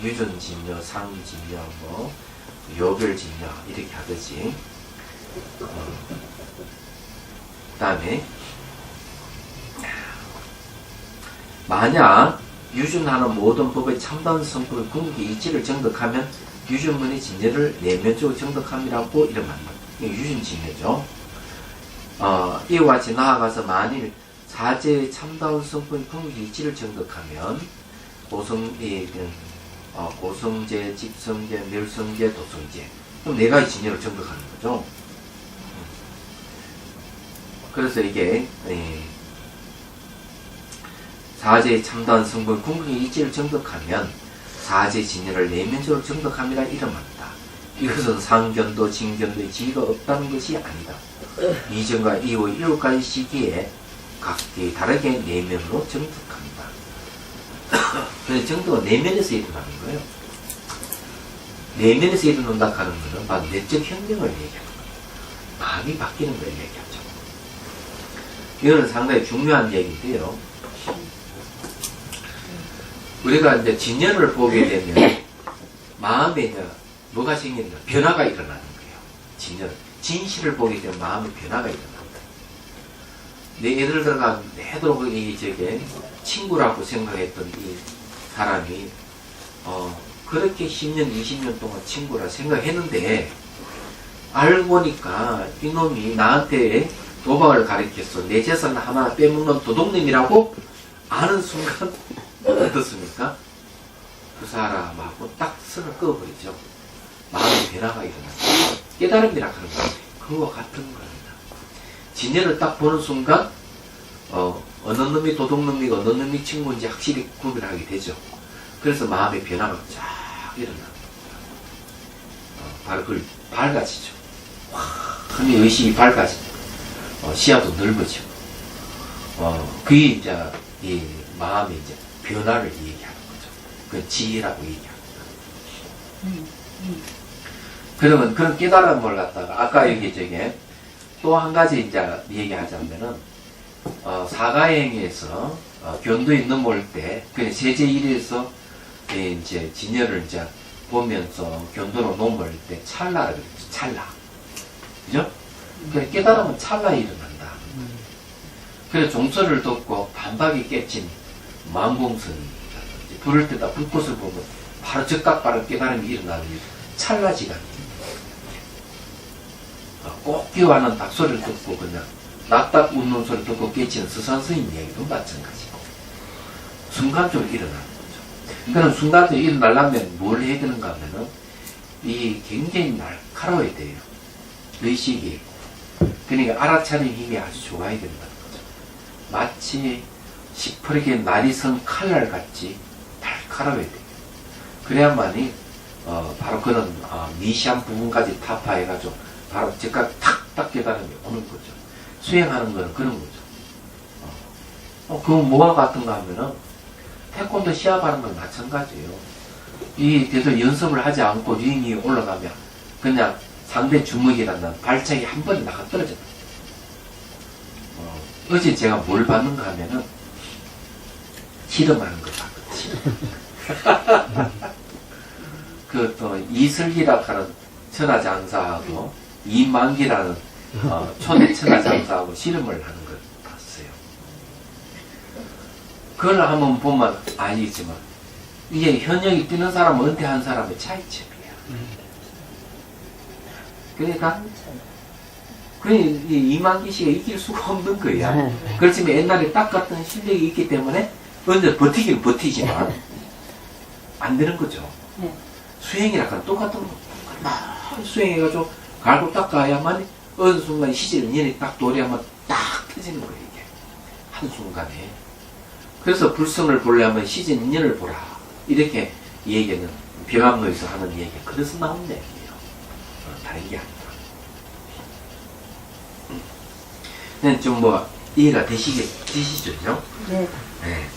유전 진여, 상 진여, 뭐 요별 진여 이렇게 하듯이. 그 다음에 만약 유전하는 모든 법의 참다운 성품의 궁극의 이치를 정득하면 유전문의 진여를 내면적으로 정득함이라고 이런 말입니다. 이게 유전 진여죠. 이와 같이 나아가서 만일 사제의 참다운 성품의 궁극의 이치를 정득하면 고성제, 집성제, 멸성제, 도성제, 그럼 4가지 진여를 정득하는 거죠. 그래서 이게 사제의 참다운 성분 궁극의 이치를 정득하면 사제 진여를 내면적으로 정득함이라 이름한다. 이것은 상견도 진견도의 지위가 없다는 것이 아니다. 이전과 이후 7가지 시기에 각기 다르게 내면으로 정득합니다. 그래서 정득은 내면에서 일어나는 거예요. 내면에서 일어난다 하는 것은 바로 내적 혁명을 얘기하는 거예요. 마음이 바뀌는 걸 얘기하죠. 이거는 상당히 중요한 얘기인데요. 우리가 이제 진여를 보게 되면 마음에 이제 뭐가 생긴다? 변화가 일어나는 거예요. 진여. 진실을 보게 되면 마음의 변화가 일어난다. 예를 들어가 내도록 저게 친구라고 생각했던 이 사람이 그렇게 10년, 20년 동안 친구라 생각했는데 알고 보니까 이놈이 나한테 도박을 가르쳤어. 내 재산 하나 빼먹는 도둑놈이라고 아는 순간 어떻습니까? 그 사람하고 딱 선을 그어버리죠. 마음의 변화가 일어나죠. 깨달음이라 하는 거 그거 같은 겁니다. 진여를 딱 보는 순간 어느 놈이 도둑놈이고 어느 놈이 친구인지 확실히 구별하게 되죠. 그래서 마음의 변화가 쫙 일어납니다. 바로 그걸 밝아지죠. 환히 의식이 밝아집니다. 시야도 넓어지고 그게 이제 이 마음의 이제 변화를 얘기하는 거죠. 그 지혜라고 얘기합니다. 그러면 그런 깨달음을 갖다가 아까 여기 저게 또 한 가지 이제 얘기하자면은 사가행에서 견도에 넘어올 때 그냥 세제 1에서 이제 진여를 이제 보면서 견도로 넘어올 때 찰나를 그랬죠. 찰나. 그죠? 그래 깨달으면 찰나에 일어난다. 그래 종소를 듣고 반박이 깨친 만공선이 불을 때다 불꽃을 보면 바로 즉각 바로 깨달음이 일어나는 찰나지간입니다. 꽃기와는 닭소리를 듣고 그냥 낙딱 웃는 소리 듣고 깨치는 스산스님 얘기도 마찬가지고 순간적으로 일어나는 거죠. 그런 순간적으로 일어나려면 뭘 해야 되는가 하면은 이 굉장히 날카로워야 돼요. 의식이. 그러니까 알아차리는 힘이 아주 좋아야 된다는 거죠. 마치 시퍼렇게 날이 선 칼날같이 날카로워야 돼요. 그래야만이 바로 그런 미시한 부분까지 타파해가지고 바로 즉각 탁딱 깨달음이 오는 거죠. 수행하는 거는 그런 거죠. 그건 뭐와 같은가 하면은 태권도 시합하는 건 마찬가지예요. 이 계속 연습을 하지 않고 링이 올라가면 그냥 상대 주먹이라는 발차기 한 번에 나가 떨어져요. 어제 제가 뭘 봤는가 하면은 실험하는 걸 봤거든요. 그 또 이슬기라 하는 천하장사하고 이만기라는 초대 천하장사하고 씨름을 하는 걸 봤어요. 그걸 한번 보면 알겠지만 이게 현역이 뛰는 사람은 은퇴한 사람의 차이점이에요. 그러니까 이만기 씨가 이길 수가 없는 거야. 그렇지만 옛날에 딱 같은 실력이 있기 때문에 언제 버티기는 버티지만 안 되는 거죠. 수행이랑 똑같은 거. 수행해가지고 갈고 닦아야만 어느 순간 시절 인연이 딱 도래하면 딱 터지는 거예요. 이게 한순간에. 그래서 불성을 보려면 시즌 인연을 보라. 이렇게 이 얘기는 병합로에서 하는 얘기. 그래서 나온 얘기예요. 다른 게 아니라. 좀 뭐 이해가 되시죠? 네. 네.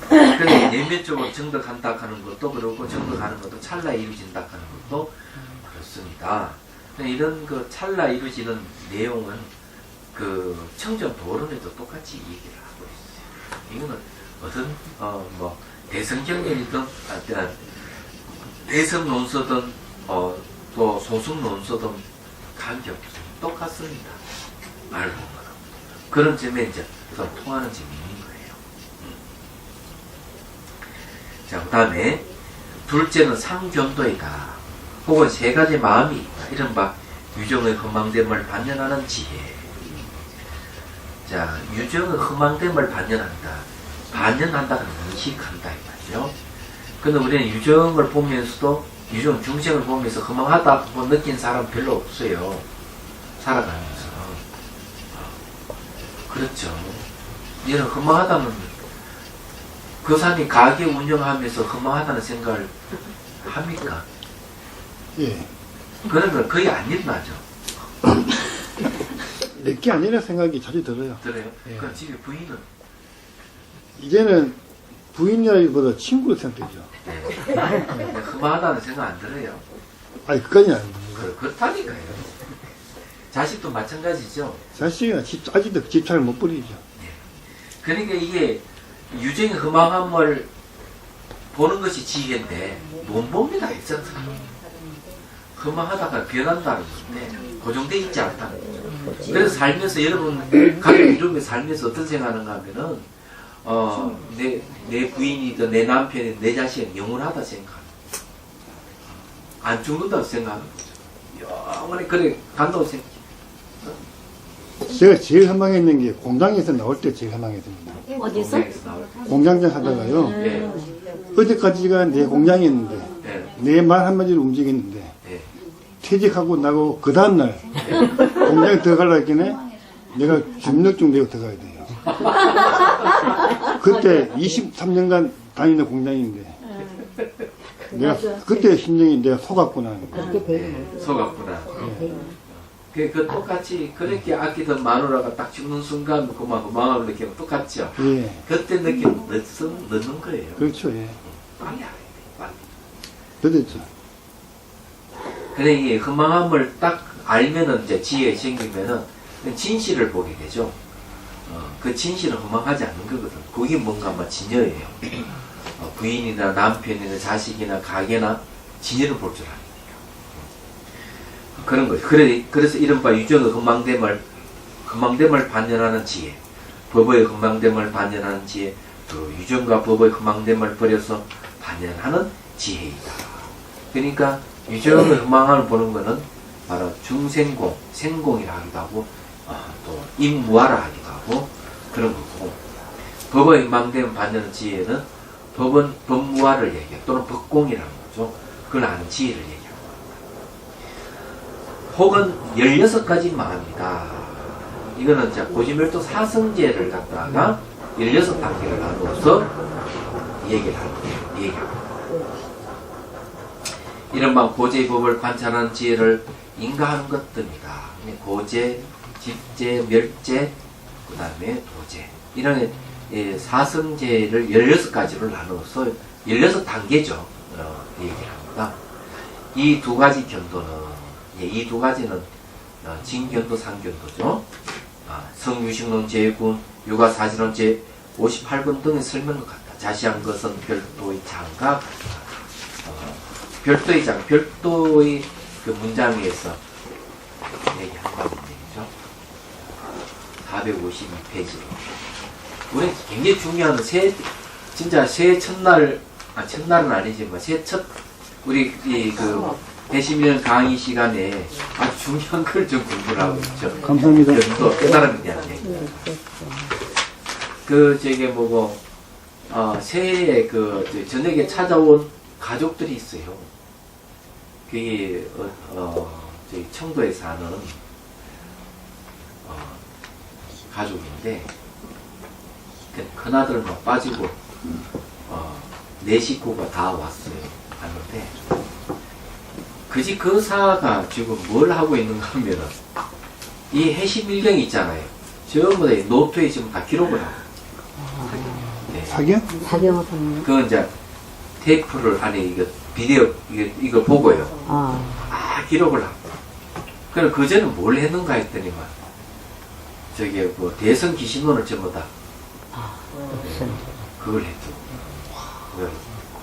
그래서 내면적으로 정덕한다 하는 것도 그렇고 정덕하는 것도 찰나에 이루어진다 하는 것도 그렇습니다. 이런 그 찰나 이루어지는 내용은 그 청정 도론에도 똑같이 얘기를 하고 있어요. 이거는 어떤 뭐 대성경전이든 대성 논서든 또 소승 논서든 관계없어요. 똑같습니다. 말로 그런 점에 이제 더 통하는 점이 있는 거예요. 자, 그 다음에 둘째는 상견도이다. 혹은 세 가지 마음이 있다. 이른바 유정의 허망됨을 반연하는 지혜. 자, 유정의 허망됨을 반연한다. 반연한다는 인식한다. 이 말이죠. 근데 우리는 유정을 보면서도 유정 중생을 보면서 허망하다고 느낀 사람 별로 없어요. 살아가면서. 그렇죠. 얘는 허망하다면 그 사람이 가게 운영하면서 허망하다는 생각을 합니까? 예. 그런 건 거의 안 일어나죠. 내게 아니라 생각이 자주 들어요. 들어요? 예. 그럼 집에 부인은? 이제는 부인이라기보다 친구로 생각되죠. 네. 허망하다는 생각 안 들어요? 아니, 그까지는 아닙니다. 그렇다니까요. 자식도 마찬가지죠. 자식은 아직도 집착을 못 버리죠. 네. 그러니까 이게 유정의 허망함을 보는 것이 지혜인데 못 봅니다. 일선 허망하다가 변한다는 건데 고정되어 있지 않다는 거죠. 그래서 살면서 여러분 각 이름에 살면서 어떤 생각하는가 하면은 내 부인이든 내 남편이든 내 자식은 영원하다 생각합니다. 안 죽는다고 생각하는 거죠. 영원히 그래 간다고 생각해요. 제가 제일 허망했는 게 공장에서 나올 때 제일 허망했습니다. 어디서? 공장장 하다가요. 네. 어제까지가 내 공장이었는데 네. 내 말 한마디로 움직였는데 네. 퇴직하고 나고 그 다음날 공장에 들어가려고 했더니 내가 중력증 내고 들어가야 돼요. 그때 23년간 다니는 공장인데 내가 그때 심정이 내가 속았구나. 네. 속았구나. 그 똑같이 그렇게 아끼던 마누라가 딱 죽는 순간 그만 마음을 느끼면 똑같죠. 예. 그때 느끼면 늦는 거예요. 그렇죠. 예. 빨리 알아야 돼. 빨리. 그렇죠. 근데 이게 허망함을 딱 알면은 이제 지혜가 생기면은 진실을 보게 되죠. 그 진실은 허망하지 않는 거거든. 그게 뭔가 막 진여예요. 부인이나 남편이나 자식이나 가게나 진여를 볼 줄 아니까. 그런 거죠. 그래서 이른바 유정의 허망됨을 반연하는 지혜, 법의 허망됨을 반연하는 지혜, 또 유정과 법의 허망됨을 버려서 반연하는 지혜이다. 그러니까 유정의 허망함을 보는 것은 바로 중생공, 생공이라 하기도 하고 또 임무화라 하기도 하고 그런 거고, 법의 허망됨을 반연하는 지혜는 법무화를 얘기해요. 또는 법공이라는 거죠. 그걸 아는 지혜를 얘기해요. 혹은 16가지 마음이다. 이거는 이제 고지멸도 사성제를 갖다가 16단계를 나누어서 얘기를 하는 거예요. 얘기합니다. 이른바 고제의 법을 관찰하는 지혜를 인가하는 것들입니다. 고제, 집제, 멸제, 그 다음에 도제. 이런 사성제를 16가지로 나누어서 16단계죠. 얘기를 합니다. 이 두 가지 견도는 이 두 가지는 진견도, 상견도죠. 성유식론 제9, 유가사진론 제58번 등의 설명과 같다. 자시한 것은 별도의 장각, 별도의 그 문장에서 얘기한다는 얘기죠. 452페이지. 우리 굉장히 중요한 진짜 새해 첫날, 첫날은 아니지만 새해 첫 우리 배심년 강의 시간에 아주 중요한 걸 좀 공부를 하고 있죠. 감사합니다. 또 깨달음에 대한 얘기. 저게 뭐고, 새해에 저녁에 찾아온 가족들이 있어요. 그게, 저기 청도에 사는, 가족인데, 큰아들은 막 빠지고, 네 식구가 다 왔어요. 왔는데, 그 사가 지금 뭘 하고 있는가 하면은, 이 해시밀경이 있잖아요. 전부 다 노트에 지금 다 기록을 하고. 네. 사기야? 사경을 하는 그 이제 테이프를 비디오 이거 보고요. 기록을 하고. 그럼 그전에 뭘 했는가 했더니만 저기 뭐 대선 기신론을 전부 다 그걸 했죠. 그걸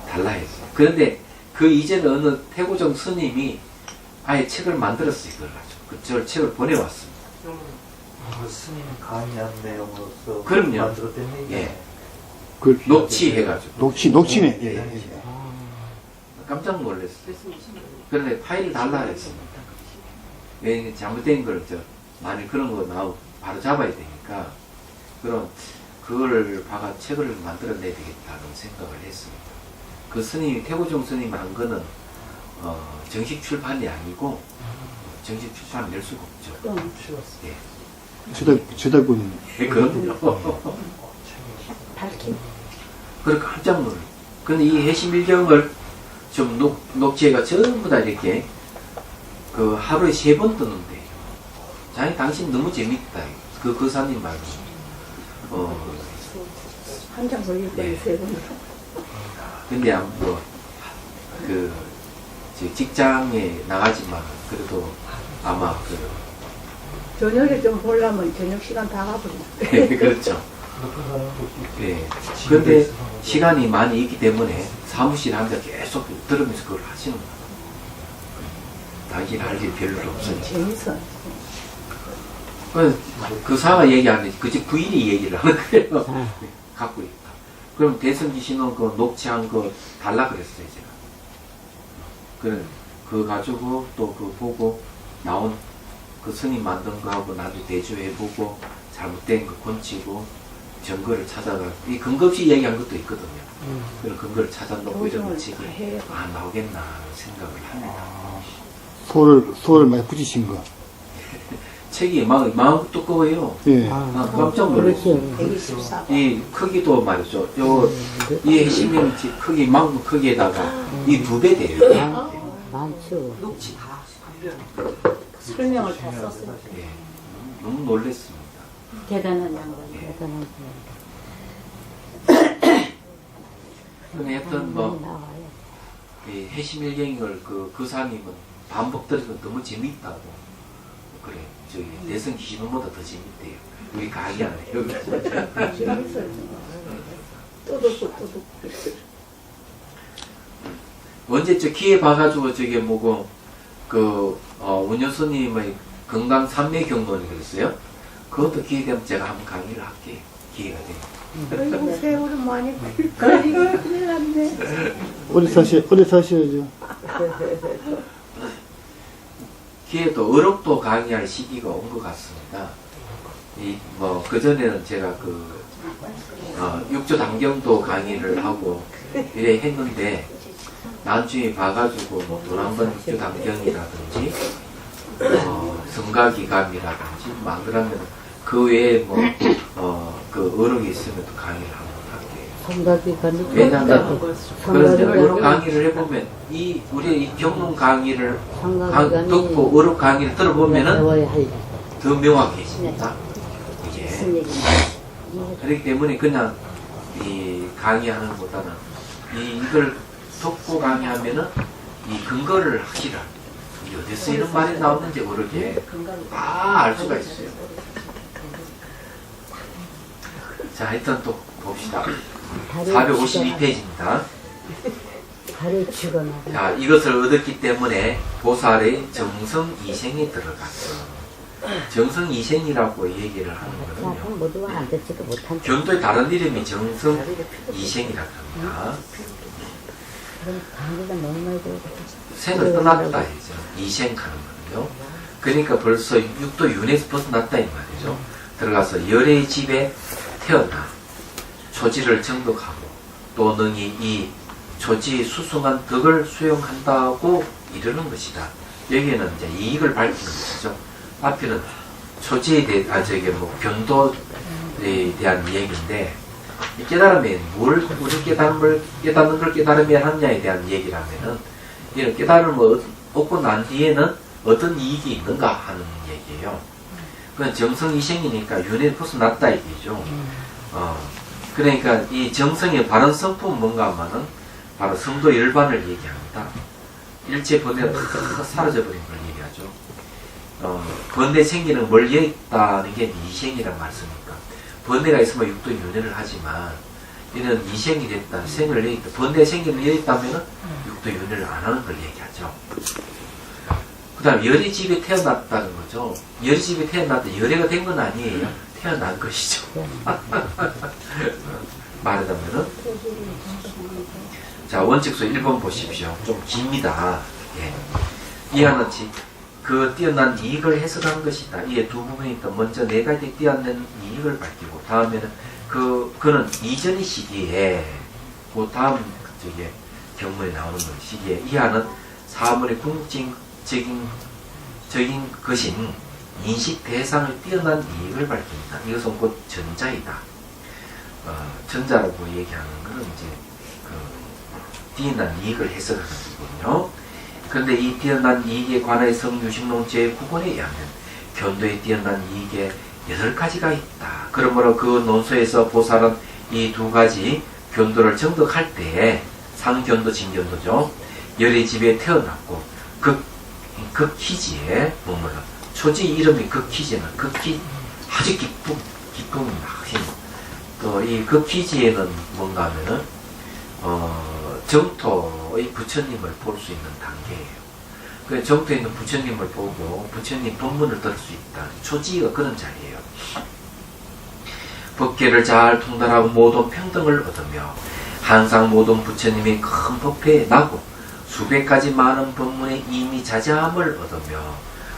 달라 했어요. 그런데 그 이전에 어느 태고정 스님이 아예 책을 만들었어요. 그걸 가지고 저 책을 보내왔습니다. 스님 강의한 내용으로서 그럼요. 만들어낸 얘기. 예. 그 녹취해가지고. 녹취네. 예, 예. 깜짝 놀랐어요. 그런데 파일을 달라 했습니다. 왜 잘못된 걸 만일 그런 거 바로 잡아야 되니까 그럼 그거를 책을 만들어내야 되겠다는 생각을 했습니다. 그 스님이 태고종 스님이 한 거는 정식 출판이 아니고 정식 출판 낼 수가 없죠. 예. 저작권이. 예, 그럼요. 밝힌. 그래 깜짝 놀랐어요. 근데 이 해시밀경을 좀 녹취해가 전부 다 이렇게 하루에 3번 뜨는데 당신 너무 재밌다. 그 거사님 말고. 한 장 걸릴 거예요, 세 번. 근데 직장에 나가지만 그래도 아마 저녁에 좀 보려면 저녁 시간 다 가버려. 그렇죠. 네. 그런데 시간이 많이 있기 때문에 사무실에 앉아 계속 들으면서 그걸 하시는 거예요. 당신 할 일 별로 없으니까. 재밌어. 그 사가 얘기하는데 그집 부인이 얘기를 하는 거예요. 갖고 있다. 그럼 대선 기신은 그 녹취한 거 달라 그랬어요, 제가. 그거 가지고 또 보고 나온 그 스님 만든 거하고 나도 대조해보고 잘못된 거 고치고 증거를 찾아가 이 근거 없이 얘기한 것도 있거든요. 그런 근거를 찾아놓고 이런 거 책이 나오겠나 생각을 합니다. 소를 많이 붙이신 거. 책이 마음 두꺼워요. 예. 깜짝 놀랐어요. 124. 이 크기도 말이죠. 이 핵심은 크기, 이만큼 크기에다가 이 2배 돼요. 많죠. 녹취 다. 설명을 다 썼어요. 예. 너무 놀랐습니다. 대단한 양반, 대단한 근데 하여튼 나와요. 이 해시밀경을 그 사님은 반복 들으면 너무 재밌다고. 그래. 저기 대선 기신론보다 더 재밌대요. 우리 강의하네. 여기. 재밌어요. 또 듣고 또 듣고. 언제 기회 봐가지고 저게 뭐고 운효스님의 건강 삼매 경론이 그랬어요. 그것도 기회 되면 제가 한번 강의를 할게요. 기회가 되면. 아이고 세월은 많이 걸리고 큰일 났네. 오래 사셔야죠. 기회도 어록도 강의할 시기가 온 것 같습니다. 그전에는 제가 육조 단경도 강의를 하고 이래 했는데 나중에 봐가지고 도남번 육조 단경이라든지 성가기감이라든지 안 그러면 그 외에 어록이 있으면 또 강의를 한번 할게요. 성가기관이 왜냐하면 그런데 어록 강의를 해보면 우리 이 경론 강의를 듣고 어록 강의를 들어보면은 배워야 할 더 명확해집니다. 이게 무슨 얘기인지. 그렇기 때문에 그냥 이 강의하는 것보다는 이걸 듣고 강의하면은 이 근거를 확실한 어디서 이런 말이 나오는지 모르게 다 알 수가 있어요. 자, 일단 또 봅시다. 452페이지입니다. 가르치거나. 자, 이것을 얻었기 때문에 보살의 정성이생에 들어갔어. 정성이생이라고 얘기를 하는 거는요. 모두가 안 듣지도 못한. 견도의 다른 이름이 정성이생이라고 합니다. 그럼 당기가 너무 많이 들고. 생을 떠났다 이죠. 이생하는 거는요. 그러니까 벌써 육도 윤에서 벗어났다 이 말이죠. 들어가서 열의 집에 태어나 초지를 정독하고 또 능히 이 초지의 수승한 덕을 수용한다고 이르는 것이다. 여기에는 이제 이익을 밝히는 것이죠. 앞에는 초지에 대한 견도에 대한 얘기인데 이 깨달음에 뭘 우리 깨닫는 걸 깨달으면 하느냐에 대한 얘기라면은 이런 깨달음을 얻고 난 뒤에는 어떤 이익이 있는가 하는 얘기예요. 그건 정성이생이니까 윤회에 벗어났다 얘기죠. 그러니까 이 정성의 바른 성품은 뭔가 하면은 바로 성도 일반을 얘기합니다. 일체 번뇌가 다 사라져버린 걸 얘기하죠. 번뇌 생기는 뭘 얘기했다는 게 이생이란 말씀이니까 번뇌가 있으면 육도 윤회를 하지만 이는 이생이 됐다, 생을 얘기했다, 번뇌 생기는 얘기했다면 육도 윤회를 안 하는 걸 얘기하죠. 그 다음 열의 집에 태어났다는 거죠. 열의 집에 태어났다, 열애가 된 건 아니에요. 태어난 것이죠. 말하자면은 자, 원칙수 1번 보십시오. 좀 깁니다. 예. 이와 같이 그 뛰어난 이익을 해석한 것이다. 이에 두 부분이 있다. 먼저 네 가지 뛰어난 이익을 밝히고 다음에는 그는 이전의 시기에 그 다음 저기 경문에 나오는 시기에 이하는 사물의 궁극적인 것인 인식 대상을 뛰어난 이익을 밝힙니다. 이것은 곧 전자이다. 전자라고 얘기하는 것은 이제 뛰어난 이익을 해석하는 거군요. 그런데 이 뛰어난 이익에 관하여 성유식론 제9권에 의하면 견도에 뛰어난 이익에 8가지가 있다. 그러므로 그 논서에서 보살은 이 두 가지 견도를 정독할 때에 상견도, 진견도죠. 열의 집에 태어났고 극희지에 머물러 초지 이름이 극희지는 아주 기쁨이 막 힘. 또 이 극희지에는 뭔가 하면은 정토의 부처님을 볼 수 있는 단계예요. 그 정토에 있는 부처님을 보고 부처님 법문을 들을 수 있다. 초지가 그런 자리예요. 법계를 잘 통달하고 모든 평등을 얻으며 항상 모든 부처님의 큰 법회에 나고 수백 가지 많은 법문에 이미 자자함을 얻으며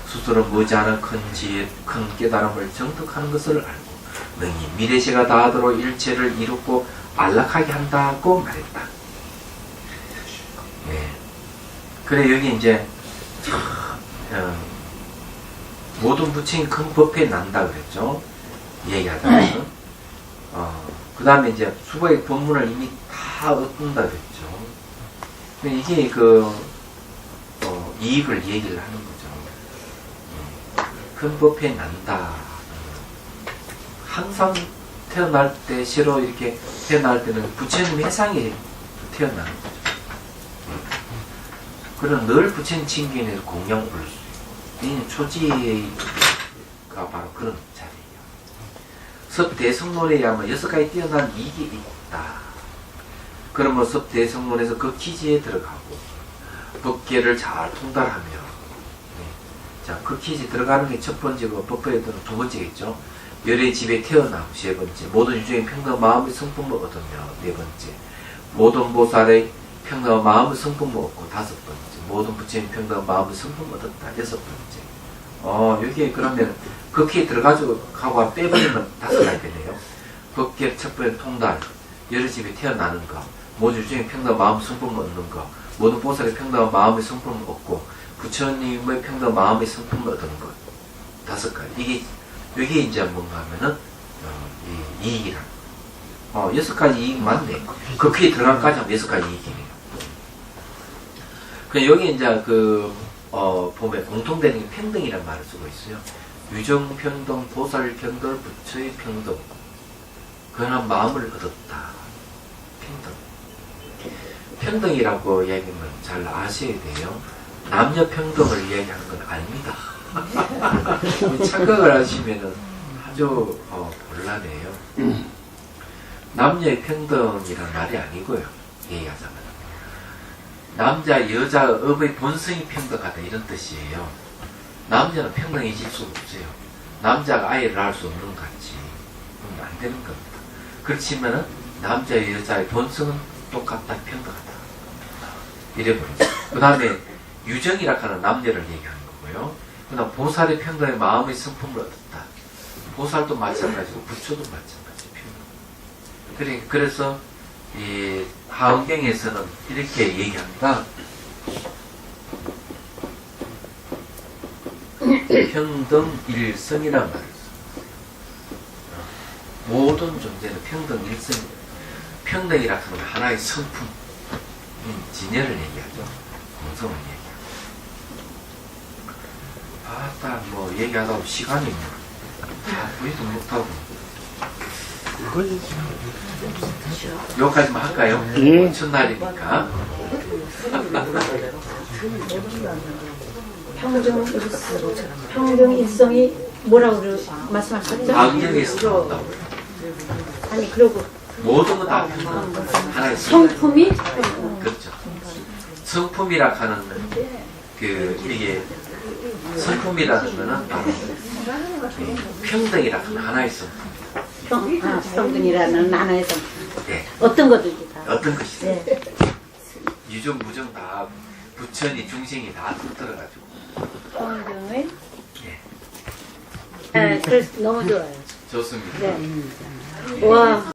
스스로 머지않은 큰 지혜, 큰 깨달음을 정득하는 것을 알고 능히 미래세가 다하도록 일체를 이루고 안락하게 한다고 말했다. 예. 그래 여기 이제 모든 부처님 큰 법회에 난다 그랬죠. 얘기하자면 그 다음에 이제 수고의 법문을 이미 다 얻는다 그랬죠. 이게 이익을 얘기를 하는 거죠. 큰 법회에 난다. 항상 태어날 때 새로 이렇게 태어날 때는 부처님 해상에 태어나는 거죠. 그럼 늘 부처님 칭견에서 공양 올 수 있어요. 초지가 바로 그런 자리예요. 섭대성론에 의하면 6가지 뛰어난 이익이 있다. 그러면 섭대성론에서 그 기지에 들어가고 법계를 잘 통달하며 자, 그 기지에 들어가는 게 첫 번째고 법계에 들어가는 두 번째겠죠. 열의 집에 태어나고 세 번째 모든 유중의 평등한 마음의 성품을 얻으며 네 번째 모든 보살의 평등한 마음의 성품을 얻고 다섯 번째 모든 부처님 평등한 마음의 성품을 얻었다. 여섯 번째 여기에 그러면 극기에 들어가지고 가고 빼버리면 5가지 되네요. 법계 첫 번째 통달 열의 집에 태어나는 거 모든 유중의 평등한 마음의 성품을 얻는 거 모든 보살의 평등한 마음의 성품을 얻고 부처님의 평등한 마음의 성품을 얻는 것 5가지 이게 이제 뭔가 하면은 이익이라 6가지 이익 맞네. 극기에 들어간까지 하면 6가지 이익이네요. 그 여기 이제 보면 공통되는 게 평등이라는 말을 쓰고 있어요. 유정평등, 보살평등, 부처의 평등. 그런 마음을 얻었다. 평등이라고 이야기하면 잘 아셔야 돼요. 남녀 평등을 이야기하는 건 아닙니다. 착각을 하시면은 아주 곤란해요. 남녀의 평등이란 말이 아니고요. 얘기하자면 남자, 여자, 업의 본성이 평등하다 이런 뜻이에요. 남자는 평등해질 수 없어요. 남자가 아이를 낳을 수 없는 것 같지. 그럼 안 되는 겁니다. 그렇지만은 남자, 여자의 본성은 똑같다, 평등하다. 이래버리죠. 그 다음에 유정이라 하는 남녀를 얘기하는 거고요. 그 다음 보살의 평등의 마음의 성품을 얻었다. 보살도 마찬가지고 부처도 마찬가지. 그래서 이 하은경에서는 이렇게 얘기합니다. 평등일성이란 말을 써요. 모든 존재는 평등일성이에요. 평등이라 하는 하나의 성품, 진여를 얘기하죠. 공성을 얘기하죠. 아따 뭐 얘기하다 보면 시간이 다 보이도 못하고. 여기까지만 할까요? 예. 첫날이니까. 평등일성이 뭐라고 말씀하셨죠? 안경에서 나온다고. 아니 그러고 모든 건 다 평등. 하나의 성품이 그렇죠. 성품이라 하는 이게 성품이라는 거는 바로 평등이라 하는 하나의 성품. 평등이라는 하나의 성품. 네. 어떤 것든지 다. 어떤 것이든 네. 유정 무정 다 부처니 중생이 다 들어가지고. 평등의 네. 네, 그래서 너무 좋아요. 좋습니다. 네. 와.